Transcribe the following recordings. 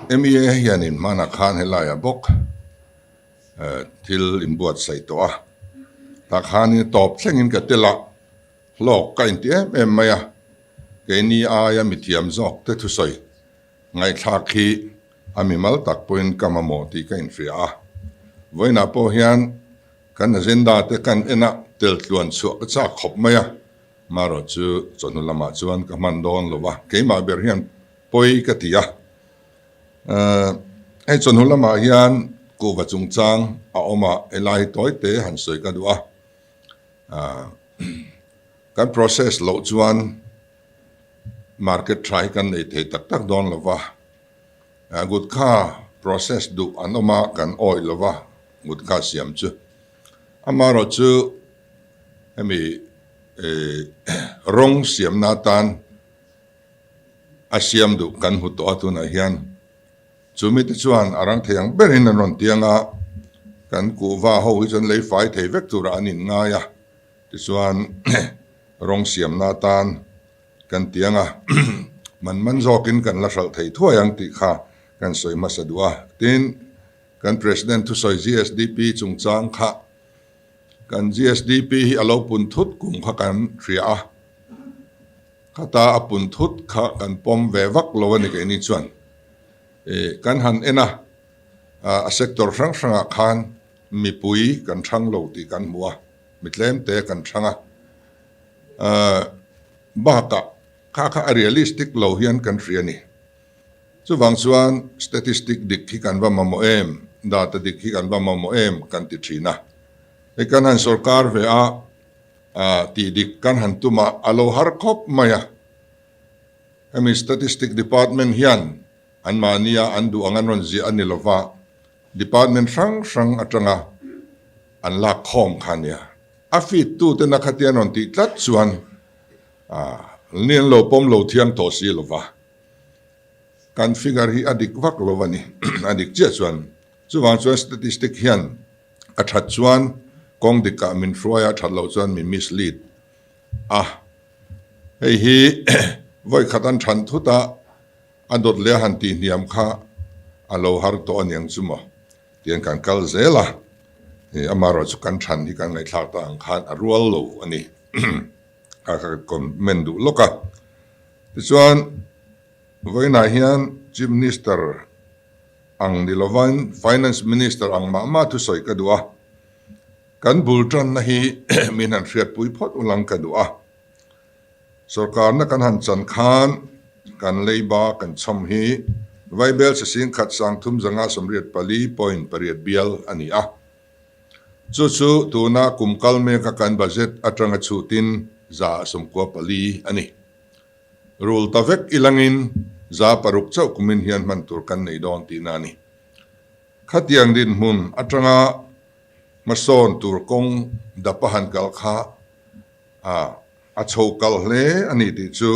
MEA hianin mana khan helaya bok thil imbuat sai to a ta khan top thlengin ka tela lok ka inti em maya ke ni aya mithiam zok te thu soi ngai thak hi amimal tak point kamamo ti ka infria a voina po hian kan agenda te kan ena tel tluan chu cha khop maya maro chu chonulama chuan ka man don lova ke ma ber hian poi ka tia ai chonulama hian ku wa chung chang a oma elai toy te han soi ka duwa kan process lo chuan market try kan nei the tak tak don lova good kha process du anoma kan oil lova good kha siam chu amaro chu emi rong siam na tan asiam du kan hu to atuna hian chumi te chuan arang theyang berin an ron tianga kan ku wa ho hi chon lei fai thei vek tur anin nga ya ti chuan rong siam na tan kan tianga man zokin kan la sal thei thuayang ti kha kan soi masadua tin kan president thu soi GSDP chung chang kha kan GSDP hi alo pun thut kum kha kan ria khata apun thut kha kan pom ve vak lowani ke ni chuan kan han ena a sector sang sanga khan mi pui kan thang lo ti kan muwa mitlem te kan thanga baka kha realistic lo hian kan riani chu wang chuan statistic dik hi kan wa mamo em data dik hi kan wa mamo em kan ti thina kan han sarkar ve a ti dik kan han tuma alo har khop maya ami statistic department hian an mania an du angan ron zi anilova department sang atanga an la khom khania afit tu te nakhatian on ti tlat chuan nien lo pom lo thiang to si lova kan figure hi adik vak lovani adik che chuan chuwang chuan statistic hian a that chuan kong dika min froya that lo chuan mi mislead hei hi voi khatan than thuta adot le han ti niam kha alo har to aniang chumo tian kan kal zela amaro chu kan than hi kan ngai thak ta ang khan a rual lo ani a ka kon mendu loka chuan voina hian chief minister ang dilovan finance minister ang ma tu soi ka duwa kan bultran na hi minan riat pui phot ulang ka duwa sarkar na kan han chan khan kan leiba kan chom hi vaibel se sin khat sang thum zanga somriat pali point pariat bial ani chu tuna kumkal me ka kan budget atanga chutin za somkwa pali ani rule tavek ilangin za paruk chau kumin hian man tur kan nei don ti nani khatiang din mun atanga mason tur kong dapahan kal kha a chokal hle ani ti chu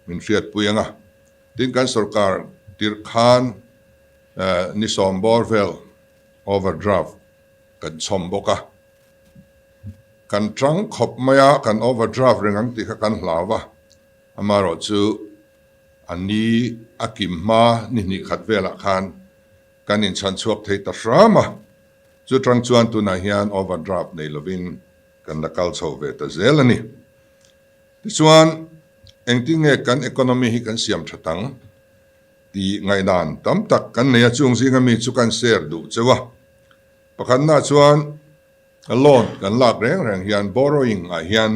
min riat puyanga tin kan sarkar tir khan ni som borvel overdraft kan chom boka kan trang khop maya kan overdraft rengang ti kha kan hlawa amaro chu ani akim ma ni khatvela khan kan in chan chuak thei ta rama chu trang chuan tu na hian overdraft nei lovin kan lakal chho ve ta zelani ti chuan engtinge kan economy hi kan siam thatang ti ngai dan tam tak kan nei chung singa mi chu kan share du chewa pakhan na chuan a loan kan lak reng hian borrowing a hian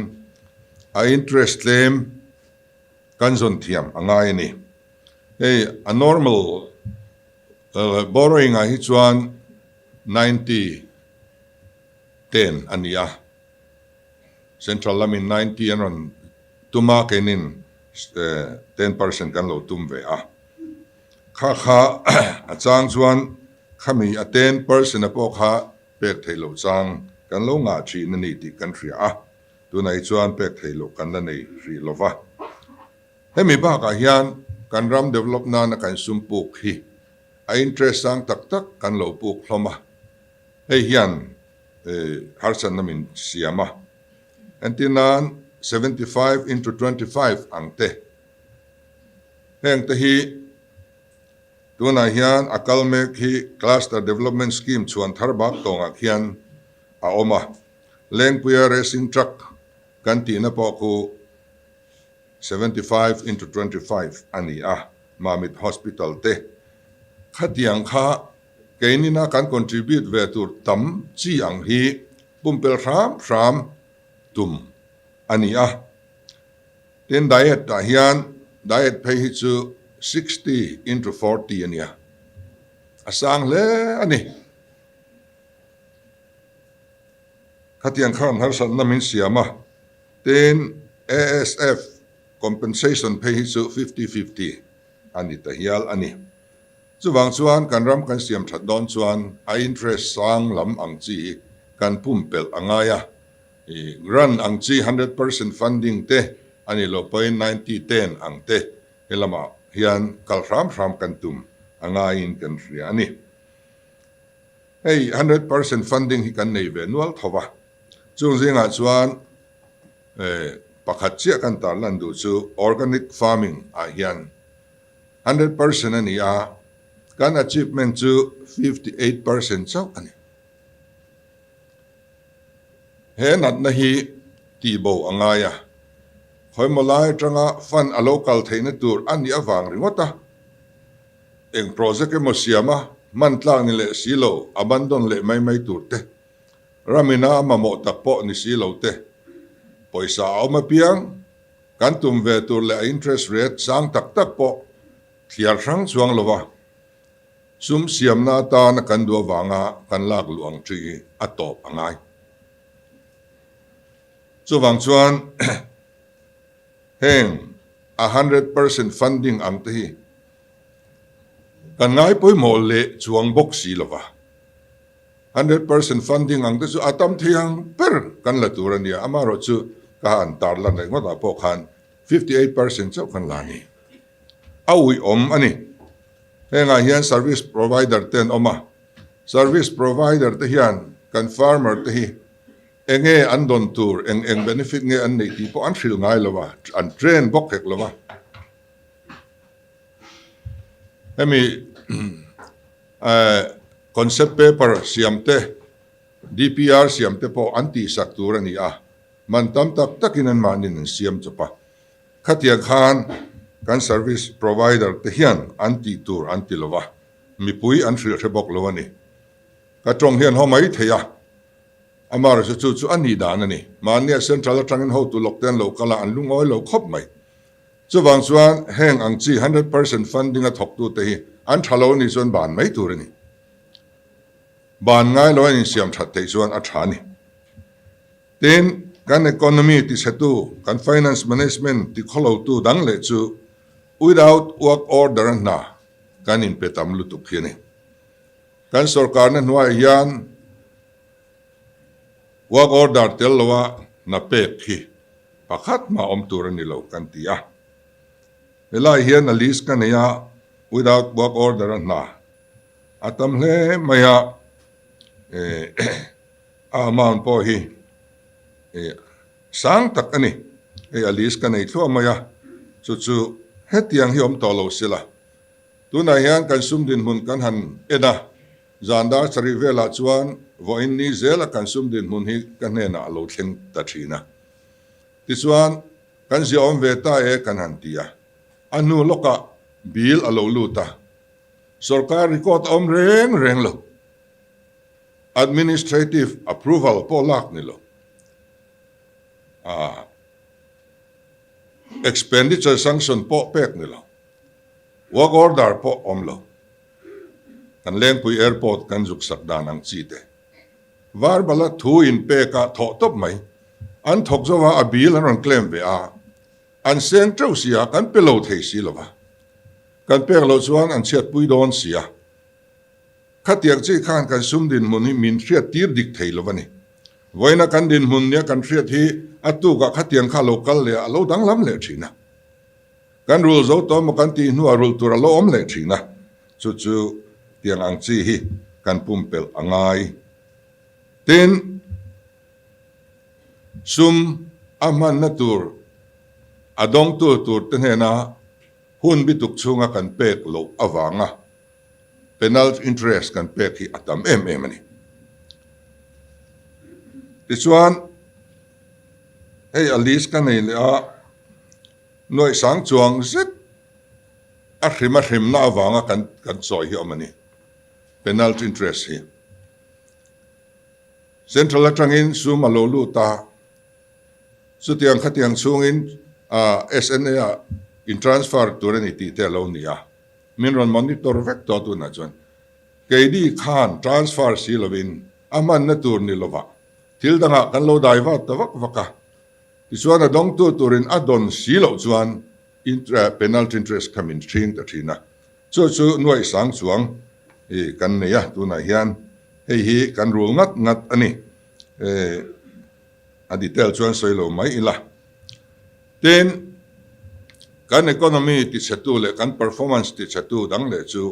a interest claim kan zon thiam angai ni a normal borrowing a hi chuan 90-10 ania central lamin 90 anon tuma kenin 10% kan lo tum ve kha a chang chuan khami a 10% a po kha pek thailo chang kan lo nga thi na ni ti kan ria tu nai chuan pek thailo kan la nei ri lova hemi ba ka hian kan ram develop na kan sumpuk hi a interest sang tak kan lo puk hloma hei hian harsan namin siama antinan 75 into 25 ang te heng te hi tuna hian akalmek hi cluster development scheme chuan tharbak tonga hian a oma lengpuia racing truck kan tina po ku 75 into 25 ani a mamit hospital te khatiang kha keinina kan contribute ve tur tam chi ang hi pumpel ram tum ani a ten diet ta hian diet pay hi chu 60 into 40 ania asang le ani khatiang khan har san namin siama ten ASF compensation pay hi chu 50-50 ani ta hial ani chuwang chuan kan ram kan siam that don chuan a interest sang lam ang chi kan pumpel angaya run ang chi 100% funding te ani lo point 90-10 ang te elama hian kal ram kan tum angain kan ria ani hey 100% funding hi kan nei ve nual thowa chung zinga chuan pakhat chia kan tar lan du chu organic farming a hian 100% ani a kan achievement chu 58% chau ani he nat na hi ti bo angaya khoi molai tanga fan a local theina tur ani awang ringota eng project e mosiama man tlang ni le silo abandon le mai turte ramina mamo takpo ni silo te poisa awma piang kan tum ve tur le interest rate sang tak po thiar sang chuang lova sum siam na ta na kan do wanga kan lak luang tri atop angai chuwang chuan heng 100% funding ang te hi kan ngai poi mol le chuang bok si lova 100% funding ang te chu atam thiang per kan la turania amaro chu ka an tar lan nei ngota po khan 58% chau kan lani awi om ani henga hian service provider ten oma service provider te hian kan farmer te hi enge andon tur eng benefit nge an nei ti po an thil ngai lova an train bok hek lova hemi concept paper siamte DPR siamte po anti saktura ni a man tam tak takin an manin siam chopa khatia khan kan service provider te hian anti tur anti lova mi pui an thil thebok lova ni ka tong hian homai theya amar chu ani dan ani mania central atangin ho tu lokten lokala an lungoi lo khop mai chuwang chuan heng ang chi 100% funding a thok tu te hi an thalo ni chuan ban mai tur ani ban ngai lo ni siam that te chuan a thani ten kan economy ti setu kan finance management ti kholo tu dang le chu without work order na kan in petam lu tu khiani kan sarkar na nuai yan work order tel lowa na pek hi pakhat ma om tur ni lo kan tia elai hian a list kan ya without work order na atam hle maya amount po hi sang tak ani a list kan ei thua maya chu hetiang hi om to lo sila tuna hian kan sum din mun kan han eda zanda chari vela chuan voin ni zela kan sum din mun hi kan ne na lo thleng ta thina ti chuan kan ziom ve ta e kan han tia anu loka bil alo luta sarkar record om reng lo administrative approval po lak ni lo expenditure sanction po pek ni lo work order po om lo kan lengpui airport kan juk sakdan ang chite var bala thu in pe ka tho top mai an thok zowa abil an claim ve a an seng trau sia kan pelo thei si lova kan pek lo chuan an chet pui don sia khatiak chi khan kan sum din mun hi min thria tir dik thei lovani voina kan din mun nia kan thria thi atu ka khatiang kha local le alo dang lam le thina kan rule zo to mo kan ti nu rule tur alo om le thina chu tiang ang chi hi kan pumpel angai ten sum aman na tur adong tur ten hena hun bituk chunga kan pek lo awanga penalty interest kan pek hi atam em ani tichuan hey alis kan nei a noi sang chuang zet a hrim na awanga kan choi hi amani penalty interest hi central atangin suma lo lu ta sutiang khatiang chungin SNA in transfer turani ti te lo nia min ron monitor vek to tu na chuan KD khan transfer si lovin aman na tur ni lova thil danga kan lo dai wa tawak waka tichuan a dong tu turin adon si lo chuan penalty interest kamin thing ta thina chu nuai sang chuang kan neya tu na hian hi kan rul ngat ani a detail chuan soilo mai ila ten kan economy ti chatu le kan performance ti chatu dang le chu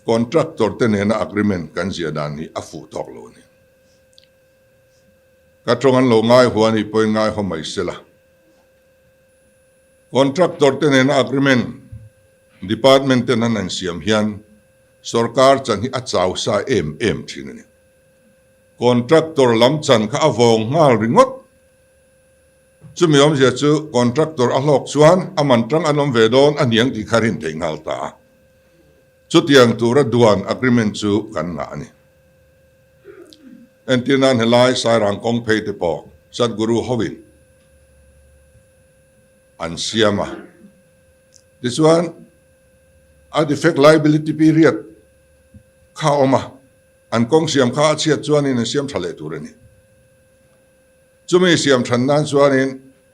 contractor te ne na agreement kan zia dan ni a fu tok lo ni ka trongan lo ngai huani poi ngai ho mai sela contractor te ne na agreement department te nan an siam hian sarkar chan hi a chaw sa em thin ni contractor lam chan kha avong ngal ringot chumi om zia chu contractor a hlok chuan aman tang anom ve don aniang ti kharin theingal ta chu tiang tura duan agreement chu kan na ani entinan helai sairang kong phei te po sadguru hovin an siama this one a defect liability period kha oma an kong siam kha chiat chuan in siam thale turani chumi siam than nan chuan in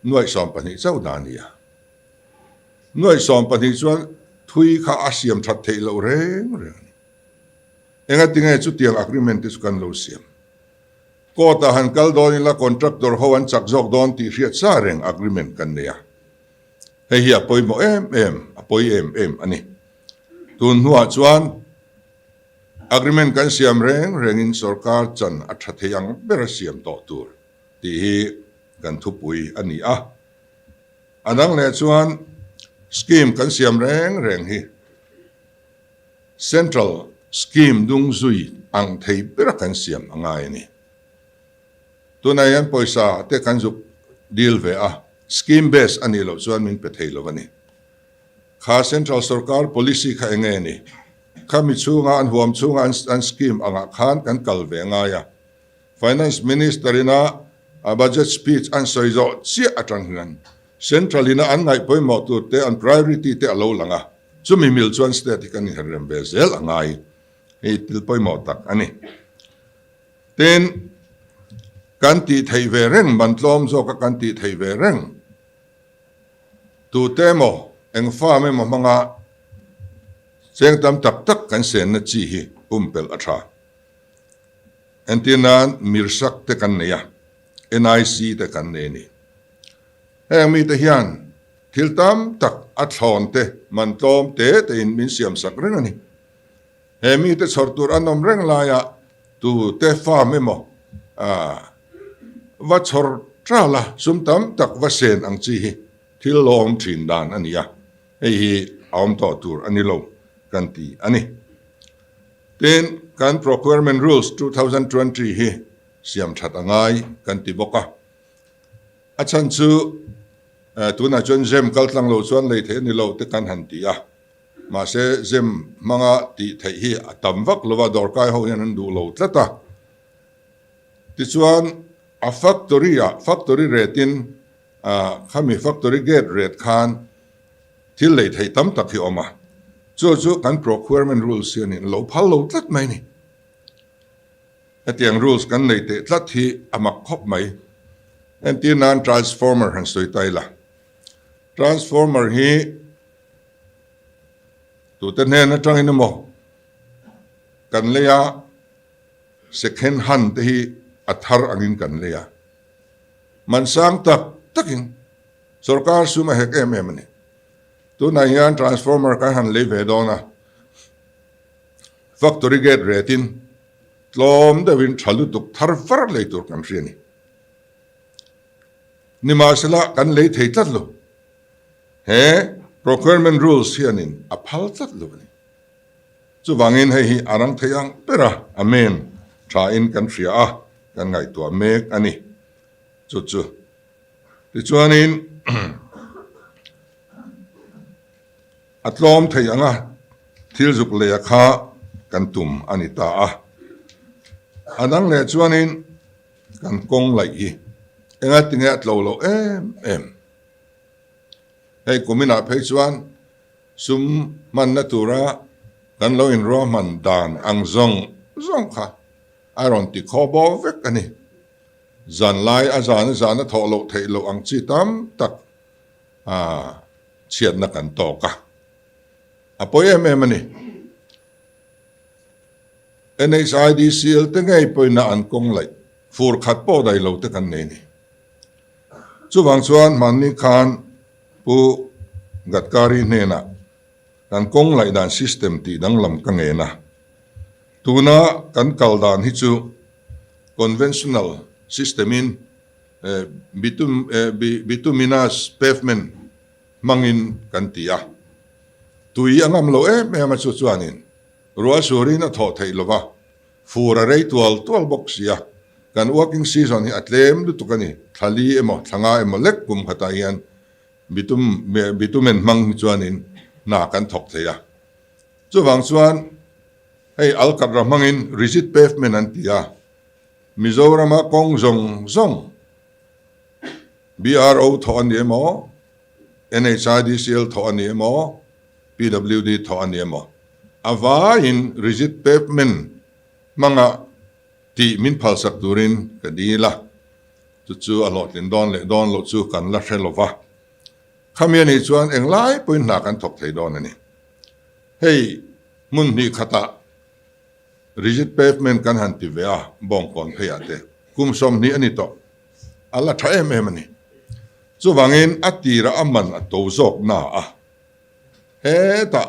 nuai som pani chau dania nuai som pani chuan thui kha asiam that thei lo reng enga tinga chu tiang agreement is kan lo siam ko ta han kal don la contractor ho an chak jok don ti riat sa reng agreement kan nia hei hi apoi mo apoi em ani tun huwa chuan agreement kan siam reng in sarkar chan a thatheyang bera siam to tur ti hi kan thupui ani a anang le chuan scheme kan siam reng hi central scheme dung zui ang thei bera kan siam angai ni tunayan poisa te kan juk deal ve a scheme base ani lo chuan min pe thei lo ani kha central sarkar policy kha enge ni khami chunga an huam chunga an scheme anga khan kan kal ve nga ya finance minister ina a budget speech an soizo chi atang ngan central ina an ngai poi mo tu te an priority te alo langa chumi mil chuan state kan herrem be zel angai he til poi mo tak ani ten kan ti thei ve reng bantlom zo ka kan ti thei ve reng tu te mo eng fa me mo manga seng tam tak kan sen na chi hi umpel atha entinan mirsak te kan ne ya NIC te kan ne ni heng mi te hian thil tam tak athon te man tom te in min siam sak reng ani he mi te chortur anom reng la ya tu te fa me mo va chor trala sum tam tak va sen ang chi hi thil lom thin dan ania hi aum to tur ani lo kan ti ani ten kan procurement rules 2020 hi siam that angai kan ti boka achan chu tuna chon jem kaltlang lo chuan lei the ni lo te kan han ti a ma se jem manga ti thei hi atam vak lova dor kai ho yan du lo tlata ti chuan a factory ratein khami factory gate rate khan thil lei thei tam tak hi oma chu kan procurement rules hian in lo phal lo tlat mai ni atiang rules kan nei te tlat hi amak khop mai en ti nan transformer han soi tai la transformer hi tu ten he na tang in mo kan leya second hand te hi athar angin kan leya man sang tak takin sarkar suma hek em ni tu na hian transformer kan han le ve dona factory gate ratein tlom de win thalu tuk thar far le tur kan riani nimasela kan le thei tlat lo he procurement rules hianin a phal tlat lo ni chu wangin hei hi arang theiang pera amen tha in kan ria a kan ngai tua mek ani chu ti chuanin atlom theianga thil zuk le kha kan tum ani ta a anang le chuanin kan kong lai hi enga tinga tlo em hei kumina phei chuan sum man na tura kan lo in ro man dan ang zong kha aron ti khobo vek ani zan lai a zan tho lo thei lo ang chi tam tak chiat na kan to ka apoi em ani NHIDCL te ngai poi na an kong lai fur khat po dai lo te kan nei ni chu wang chuan man ni khan pu gatkari ne na kan kong lai dan system ti dang lam ka nge na tuna kan kal dan hi chu conventional system in bituminous pavement mangin kan tia tui angam lo me ma chu chuanin ruwa surin a tho thei lova fura rei tual box ya kan working season hi atlem du tukani thali emo thanga emo lek kum khata hian bitumen mang chuanin na kan thok theya chu wang chuan hei alkatra mangin rigid pavement an tia Mizoram kong zong BRO tho an emo NHIDCL tho an emo PWD tho an emo ava in rigid pavement manga ti min phal sak turin kadila chu alot in don lo chu kan la thelova khamian hi chuan englai point na kan thok thei don ani hei mun ni khata rigid pavement kan han ti vea bong kon phei ate kum som ni ani to ala tha em ani chu wangin atira aman ato zok na a he ta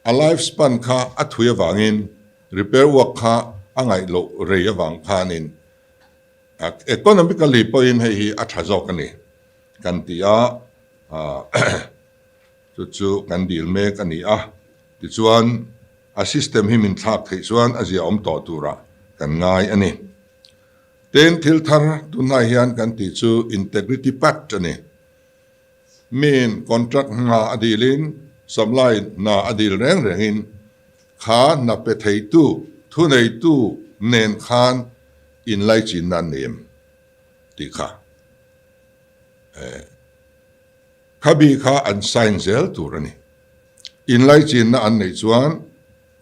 a lifespan kha athuya wangin repair work kha angai lo reya wang khanin economically point hei athazok ani kan tia chu kan deal mek ani a ti chuan a system hi min thak thei chuan azia om to tura kan ngai ani ten thil thar tunai hian kan ti chu integrity pact ani main contract nga adilin supply na adil reng in kha na pe thei tu thu nei tu nen khan in lai chin na nem ti kha khabi kha an sign zel turani in lai chin na an nei chuan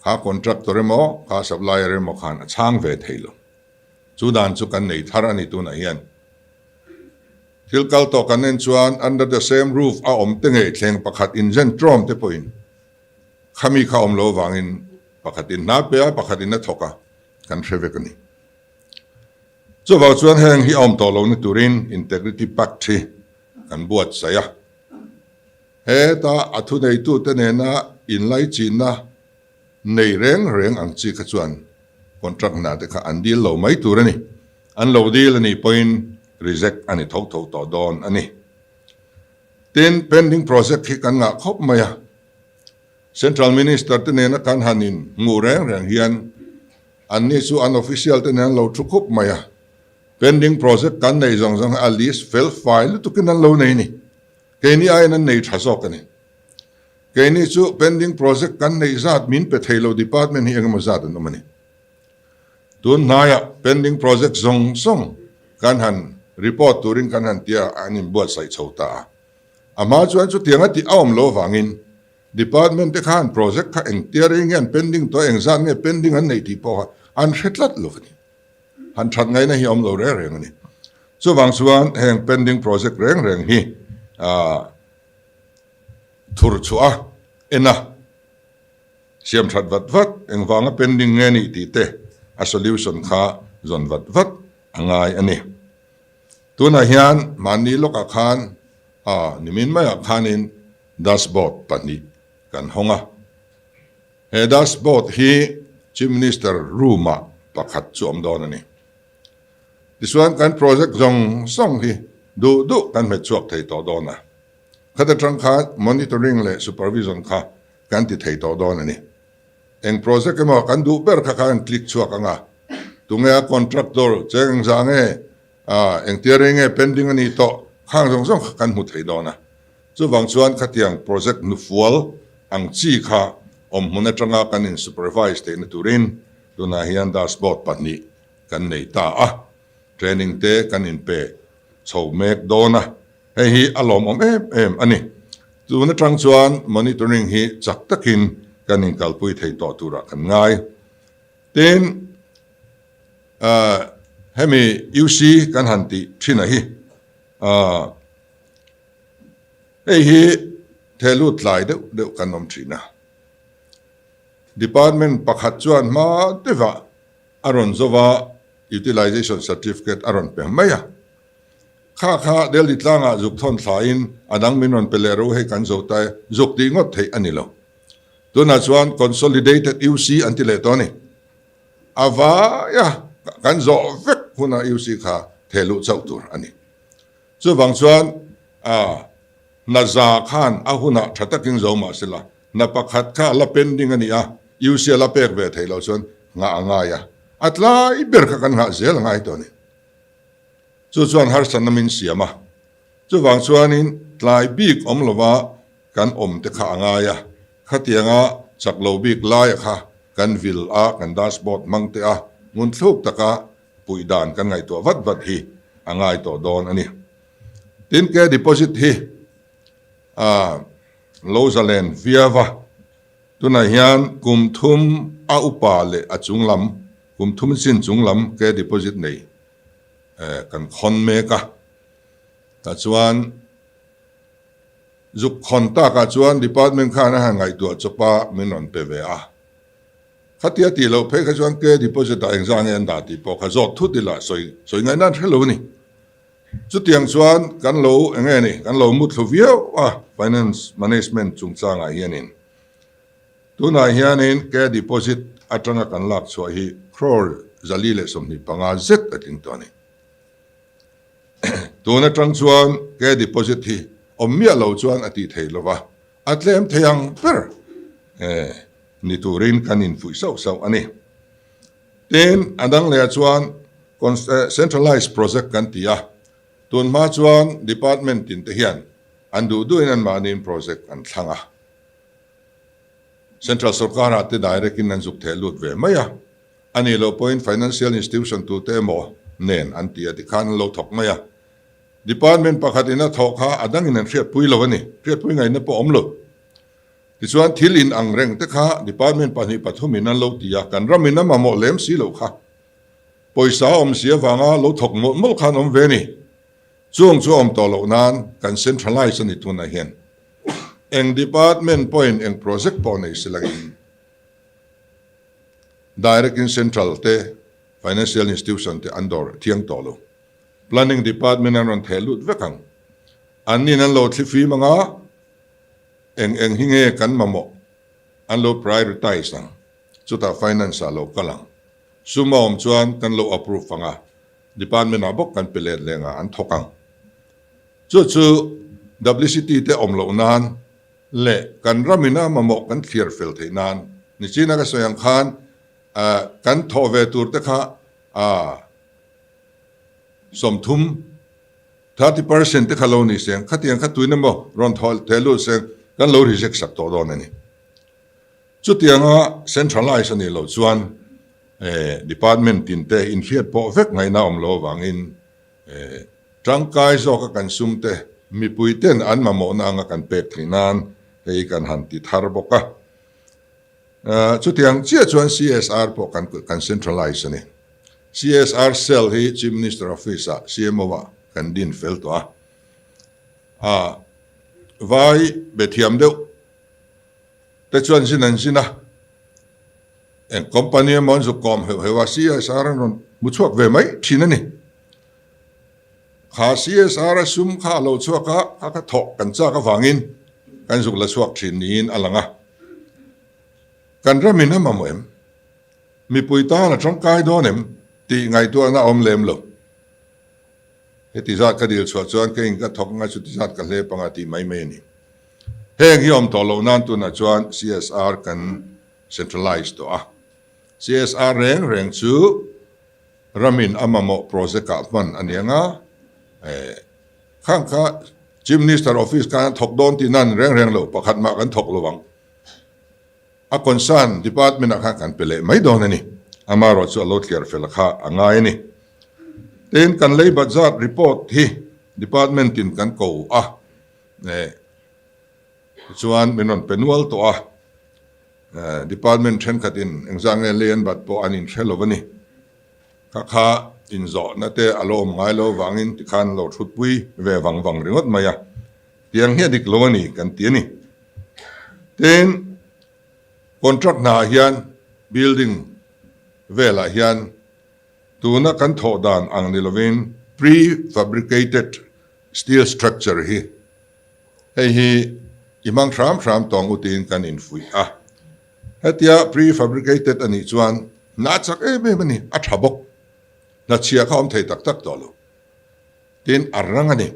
kha contractor mo kha supplier mo khan achang ve theilo chu dan chu kan nei thar ani tu na hian thilkal to kanen chuan under the same roof a om te ngei thleng pakhat in zen trom te point khami kha om lo wangin pakhatin na pe pakhatin na thoka kan threvekani chu wa chuan heng hi om to lo ni turin integrity pact thi kan buat saya he ta athu nei tu te ne na in lai chin na nei reng ang chi kha chuan contract na te kha an deal lo mai turani an lo deal ani point reject ani thok to don ani ten pending project hi kan nga khop maya central minister te ne na kan hanin ngu reng hian an ni chu unofficial te ne lo thu khop maya pending project kan nei zong at least fail file tu kin an lo nei ni ke ni ai nan nei thasok ani ke ni chu pending project kan nei zat min pe thailo department hi engma zat an mani tun naya pending project zong kan han report turin kan han tia anin buat sai chota ama chuan chu tianga ti awm lo wangin department te khan project kha eng tiaring an pending to eng zan nge pending an nei ti po an hretlat lo ni han that ngai na hi om lo reng ani chu wang chuan heng pending project reng hi thur chua ena siam that vat eng wanga pending nge ni ti te a solution kha zon vat angai ani tuna hian mani loka khan nimin maya khanin dashboard pani kan honga he dashboard hi chief minister ruma pakhat chom don ani this one kan project song hi du kan me chuak thei to dona khata tang kha monitoring le supervision kha kan ti thei to don ani eng project emo kan du ber kha kan click chuak anga tunga contractor cheng zange eng tiering e pending ani to khang jong jong kan mu thei dona chu wang chuan khatiang project nu fual ang chi kha om huna tanga kan in supervise te na turin tuna hian dashboard pani kan nei ta training te kan in pe chho mek dona hei hi alom om em ani tuna tang chuan monitoring hi chak takin kan in kalpui thei to tura kan ngai ten hemi UC kan hanti thina hi hei hi thelu tlai deuh kan nom thina department pakhat chuan ma teva aron zowa utilization certificate aron pe maya kha delhi tlanga zuk thon thlain adang minon pelero he kan zotai zuk ti ngot thei anilo tuna chuan consolidated UC antile toni ava ya kan zo vek huna UC kha thelu chautur ani chu wang chuan na za khan ahuna thataking zoma sila na pakhat kha la pending ani UC la pek ve thailo chuan nga ya atla iber kha kan nga zel ngai toni chu chuan har sanamin siama chu wang chuanin tlai bik omlova kan om te kha anga ya khatianga chaklo bik lai kha kan vil kan dashboard mangte ngun thluk taka puidan kan ngai to vat hi angai to don ani tin ke deposit hi lozalen viava tuna hian kumthum upale achunglam kumthum sin chunglam ke deposit nei kan khon meka ta chuan zuk khon ta ka chuan department khana hangai tu chopa minon pve khatia ti lo phe kha chuan ke deposit da exam en da ti po kha zot thu ti la soi ngai nan thelo ni chu tiang chuan kan lo enge ni kan lo mut thuvio finance management chungchanga hianin tuna hianin ke deposit atanga kan lak chua hi crore zalile somni panga zet ating to ni tuna tang chuan ke deposit hi omia lo chuan ati theilowa atlem theyang per ni turin kan in fui sau ani ten adang le chuan centralized project kan tia tun ma chuan department tin te hian andu duin an manin project an thanga Central Sorkar ate direct in anzuk thelut ve maya ani lo point financial institution tu te mo nen anti ati khan lo thok maya department pakhatina thokha adang in an riat pui lo ani riat pui ngai na po omlo ti chuan thil in ang reng te kha department pani pathumin an lo tia kan ramina ma mo lem si lo kha poisa om sia wanga lo thok mol khan om ve ni chung chu om to lo nan kan centralize ani tuna hian eng department point eng project po nei silangin direct in central te financial institution te andor thiang tolo planning department an thelut vekang anin an lo thlifi manga eng hinge kan mamo an lo prioritize nang chuta finance lo kalang suma om chuan kan lo approve fanga department abok kan pelet lenga an thokang chu WCT te om lo nan le kan ramina mamo kan clear fel theinan ni china ka soyang khan kan thove tur te kha somthum 30% te khalo ni seng khatiang khatuina mo ron thol thelu seng kan lo reject sak to don ani chutianga centralized ani lo chuan department tin te in fiat po vek ngai na om lo wangin trangkai zo ka kan sum te mi puiten an mamo na nga kan pek thinan hei kan hanti thar boka chutiang chia chuan CSR po kan centralize ani CSR cell hi chief minister office CMO wa kan din fel to vai bethiam deu te chuan sina en company mon zu kom hewa CSR non muchuak ve mai thinani kha CSR sum kha lo chuaka ka thok kan cha ka wangin kan zuk la chuak thinin alanga kan ramina mamoem mi puita na tangkai donem ti ngai tu na om lem lo heti za ka dil chuan chuan ke in ka thok nga chu ti zat ka le panga ti mai me ni heng hi om to lo nan tu na chuan CSR kan centralized to CSR reng chu ramin amamo project ka man anianga khang kha chief minister office kan thok don ti nan reng lo pakhat ma kan thok lowang a concern department kha kan pele mai don ani amaro chu a lot clear fel kha angai ni ten kan lei budget report hi department tin kan ko chuan menon penual to department chen khatin engzang len bat po anin thelovani kha in zo na te alom ngai lo wangin ti khan lo thut pui ve wang ringot maya tiang he dik lo ni kan ti ni ten contract na hian building vela hian tuna kan tho dan ang ni lovin prefabricated steel structure hi hi imang ram tong utin kan in fui hatia prefabricated ani chuan na chak me mani a thabok na chia khom thei tak to lo tin arrang ani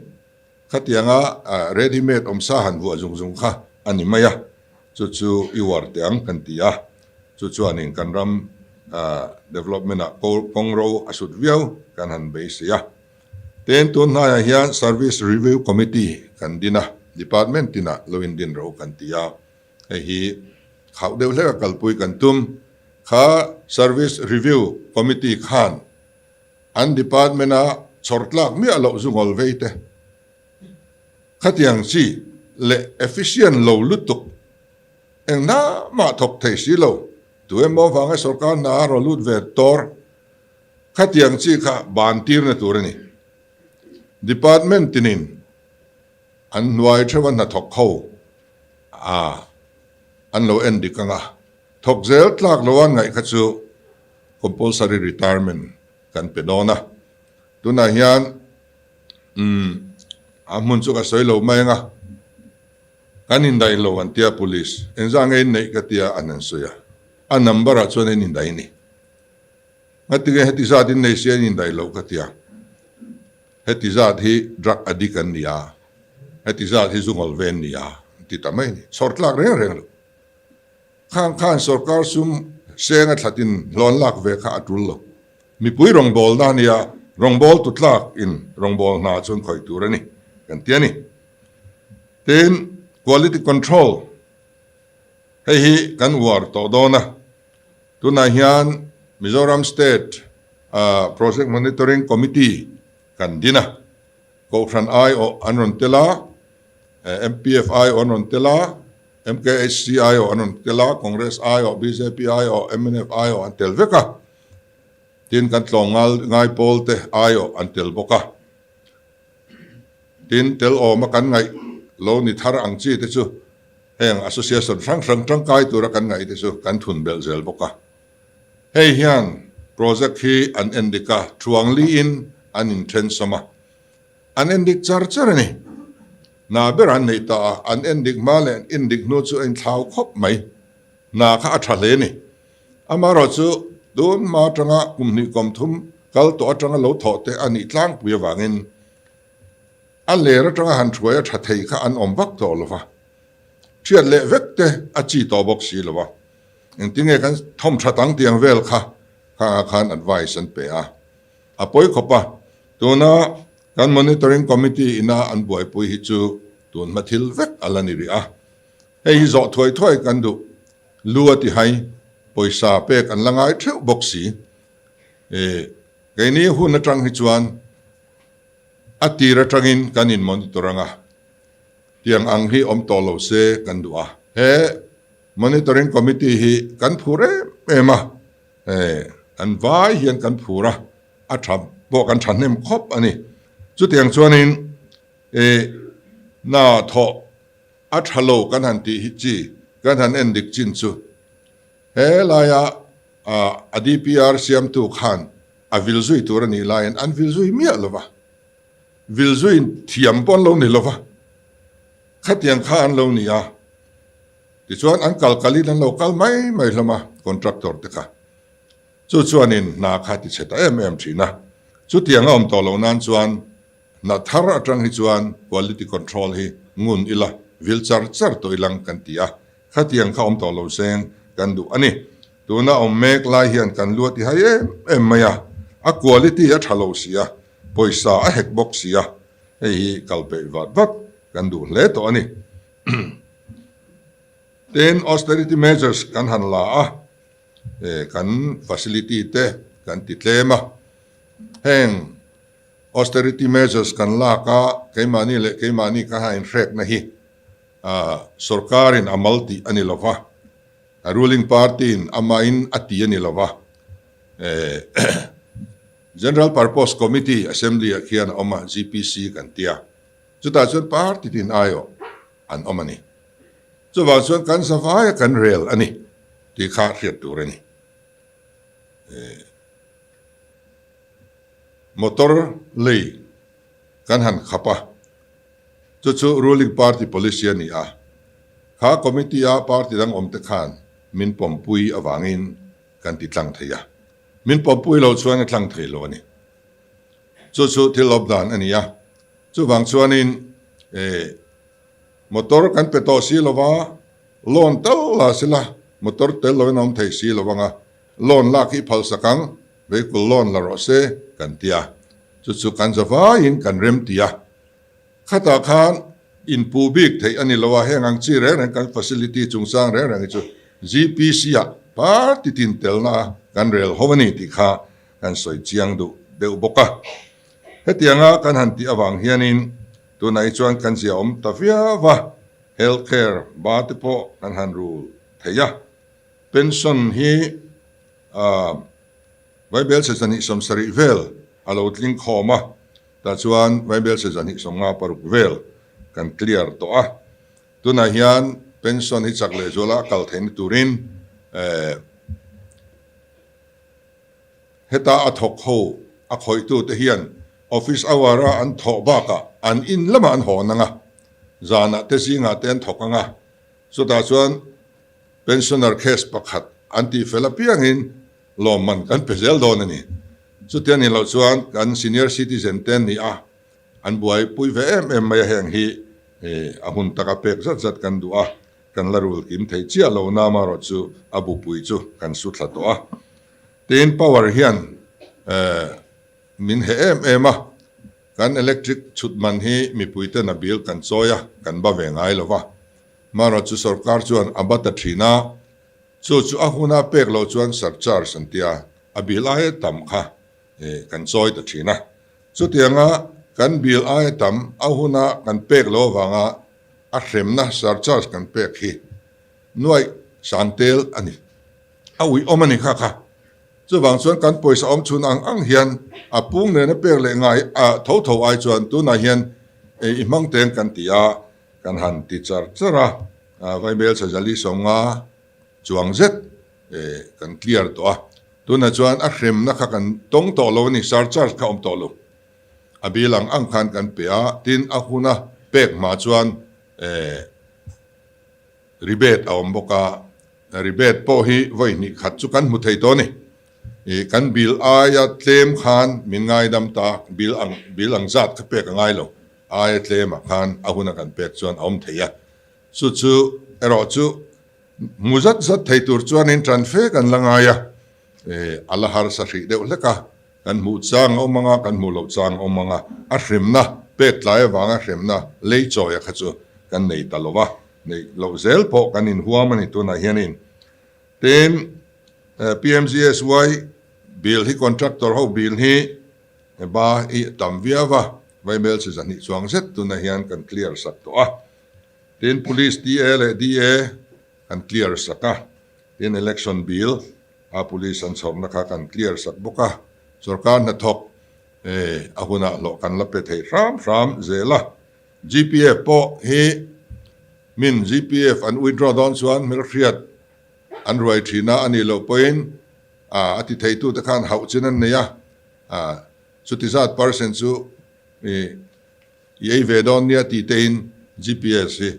khatianga ready made omsa han bu zung kha ani maya chu iwar tiang kan tia chu anin kan ram development kongro asut viau kan han base ya ten tun na hian service review committee kan dina department tina loin din ro kan tia hi khau deu le kalpui kan tum kha service review committee khan an department a chortlak mi alo zungol veite khatiang chi le efficient lo lutuk eng na ma thok thei si lo tuem mo wanga sarkar na ro lut ve tor khatiang chi kha ban tir na turani department tinin an nuai thewan na thok kho an lo en dikanga thok zel tlak lowan ngai kha chu compulsory retirement kan pedona tuna hian amun chu ka soi lo mai nga kanin dai lo an tia police enjang ei nei ka tia anan soya a number a chone nin dai ni atige heti za din nei se nin dai lo ka tia heti za hi drug addict an nia heti za hi zungol ven nia ti tamai ni sortlak reng lo khang sarkar sum senga thatin lon lak ve kha atul lo mi pui rong bol na nia rong bol tutlak in rong bol na chun khoi turani kan tiani ten quality control hi kan war to dona tuna hian Mizoram State Project Monitoring Committee kan dina ko fran ai o anon tela MPFI anon tela MKHCI o anon tela Congress I o BJP I o MNF I o antel veka tin kan tlongal ngai polte I o antel boka tin tel o makan ngai lo ni thar ang chi te chu heng association rang kai tura kan ngai te chu kan thun bel zel boka hei hian project hi an endika thuangli in an intense sama an endik char ni na beran nei ta an endik malen indik no chu en thau khop mai na kha athale ni amaro chu don ma tanga kumni kom thum kal to tanga lo tho te ani tlang pu wangin an le ra tanga han thua tha thei kha an om bak to lova thiat le vekte a chi to bok si lova en tinge kan thom tha tang tiang vel khan advice an pe a poi khopa tuna kan monitoring committee ina an buai pui hi chu tun mathil vek alani ri hei zo thoi kan du luati hai poisa pe kan langai theu boxi kaini hu na tang hi chuan atira tangin kanin monitoranga tiang ang hi om tolo se kan du he monitoring committee hi kan phure ema an vai hian kan phura a thab bo kan thanem khop ani chu tiang chuanin na tho a thalo kan han ti hi chi kan han endik chin chu he laya adpr siam tu khan a vilzui turani lion an vilzui mi alova vilzui thiam pon lo ni lova khatiang khan lo ni ti chuan an kalkali lan local mai hlama contractor te kha chu chuanin na kha ti cheta thina chu tiang om to lo nan chuan na thar atang hi chuan quality control hi ngun ila vil char to ilang kan tia khatiang kha om to lo seng kan du ani tuna mek lai hian kan luat hi hai em maya a quality a thalo sia poisa a hek box sia hei kalpe vat kan du le to ani then austerity measures kan han la a kan facility te kan ti tlema heng austerity measures kan la ka keimani ka ha in rek na hi sorkarin amalti ani lova a ruling party in amain ati ani lova General Purpose Committee Assembly akian oma GPC kan tia chuta chun party tin ayo an omani chu wa chuan kan savaya kan rel ani ti kha khiat turani motor lei kan han khapa chu ruling party policy ani a kha committee a party dang om te khan min pompui awangin kan ti tlang theya min pompui lo chuan tlang thei lo ani chu thil lockdown ani ya chu wang chuanin motor kan peto si lova loan tal la sila motor tel lo nom thei si lowanga loan la ki phal sakang vehicle loan la ro se kan tia chu kan zawa in kan rem tia khata khan in pu big thei ani lowa hengang chi re kan facility chungsang re rang chu GPC a party tin telna kan rel howani ti kha kan soi chiang du deu boka hetianga kan han ti awang hianin tunai chuan kan sia om tavia wa healthcare ba te po kan han rule theya pension hi Bible says ani som sari vel alo tling khoma ta chuan Bible says ani som nga paruk vel kan clear to a tuna hian pension hi chakle zola kal thein turin heta athok ho a khoi tu te hian office awara an tho ba ka an in lama an ho nanga zana te singa ten thokanga so ta chuan pensioner case pakhat anti philippine loman kan pezel don ani chu tian ni lo chuan kan senior citizen ten ni a an buai pui ve em mai heng hi a hun taka pek zat kan du a kan larul kim thei chia lo na ma ro chu abu pui chu kan su thla to a ten power hian min he em a kan electric chutman hi mi puite na bil kan choya kan ba ve ngai lova ma ro chu sarkar chuan abata thina chu ahuna pek lo chuan sarchar santia abilai tam kha kan choi ta thina chu tianga kan bil ai tam ahuna kan pek lo wanga a hremna sarchar kan pek hi nuai santel ani awi omani kha chu wang chuan kan poisa om chun ang hian a pung ne na pek le ngai a tho ai chuan tu na hian i mang teng kan tia kan han ti chara vai bel sa jali songa chuang zet kan clear to a tu na chuan a hrem na kha kan tong to lo ni sarchar ka om to lo abilang ang khan kan pe a tin a huna pek ma chuan rebate a om boka rebate po hi voi ni khat chu kan mu thei to ni kan bil aya claim khan min ngai dam ta bil ang zat ka pek ngai lo aya claim khan a huna kan pek chuan om theya chu ero chu muzat zat thei tur chuan in transfer kan langaya alahar sa ri deuh leka kan mu chang omanga kan mu lo chang omanga a hrimna pek lai wanga hrimna lei choya kha chu kan nei talova nei lo zel po kan in huamani tu na hianin ten PMGSY bill hi contractor ho bill hi ba i tamviawa vai bel se zani chuang zet tu na hian kan clear sak to a ten police DA kan clear saka ten election bill a police an sorna kha kan clear sak boka sarkar na thok ahuna lo kan la pe thei ram zela GPF po hi min GPF an withdraw don chuan mil riat an roi thina ani lo point ati thei tu ta khan hau chinan neya chutizat percent chu ei ve don nia ti tein GPS hi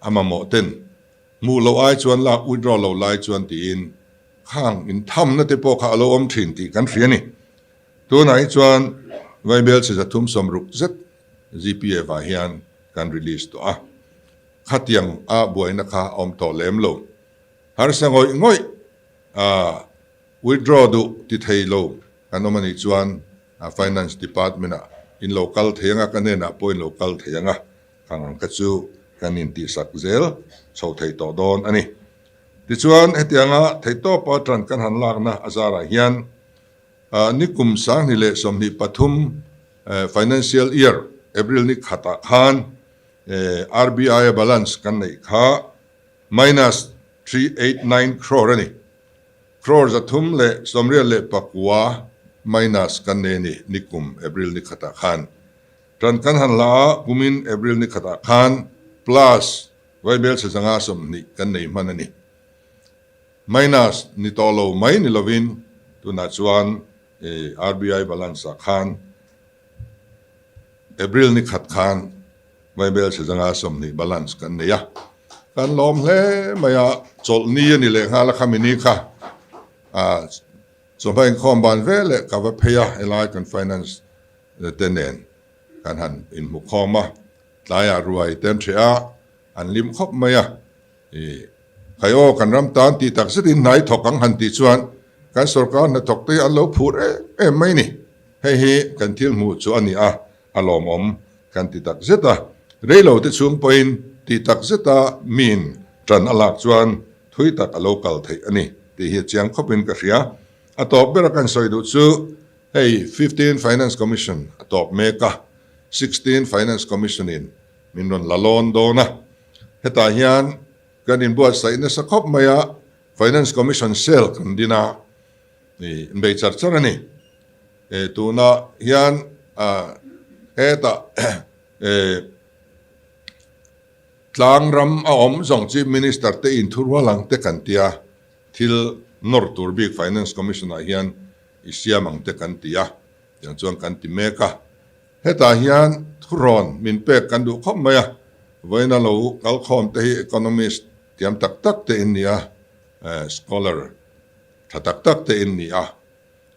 amamo ten mu lo ai chuan la withdraw lo lai chuan ti in khang in tham na te po kha lo om thin ti kan riani tu nai chuan vai bel se thum som ruk zet GPF a hian kan release to a khatiang a buaina kha om to lem lo har sangoi ngoi withdraw du ti thailo anomani chuan finance department in local thayanga kanena point local thayanga kangang kachu kanin ti sakzel so thei to don ani ti chuan hetianga theito patran kan han lakna azara hian nikum sang ni le somni pathum financial year April ni khata khan RBI balance kan nei kha minus 389 crore ani crore zathum le somrial le pakwa minus kan ne ni nikum April ni khata khan tran kan han la gumin April ni khata khan plus waibel se zanga som ni kan nei manani minus ni tolo mai ni lovin tu na chuan RBI balance khan April ni khat khan waibel se zanga som ni balance kan ne ya kan lom hle maya chol ni ni le ngala khamini kha so bain khom ban vele ka va pheya elai kan finance tenen kan han in mu khoma tlaya ruai tem thea an lim khop maya khayo kan ram tan ti tak sitin nai thokang han ti chuan kan sarkar na thok te an lo phur mai ni he kan thil mu chu ani alom om kan ti tak zeta reilo te chung point ti tak zeta min tran alak chuan thui tak local thei ani ti hi chiang khopin ka ria atop bera kan soidu chu 15 finance commission atop meka 16 finance commission in minron lalon dona heta hian kan in buat sai na sakhop maya finance commission sel kan dina ni be charchar ani tuna hian eta tlang ram om zong chief minister te in thurwalang te kan tia thil nor tur big finance commission hian isiamang te kan tia yang chuan kan ti meka heta hian thuron min pe kan du khom maya voina lo kal khom te economist tiam tak tak te inia scholar tak tak te inia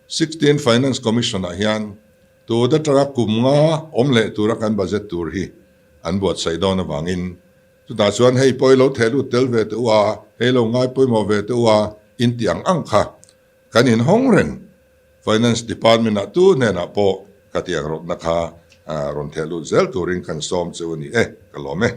16 finance commission hian tu da tra kumnga omle tura kan budget tur hi an buat sai don awangin tu da chuan hei poilo thelu tel ve te wa hei lo ngai poimo ve te wa in tiang ang kha kan in hongren finance department tu ne na po katiang rot na kha ron thelu zel turin kan som chu ni kalome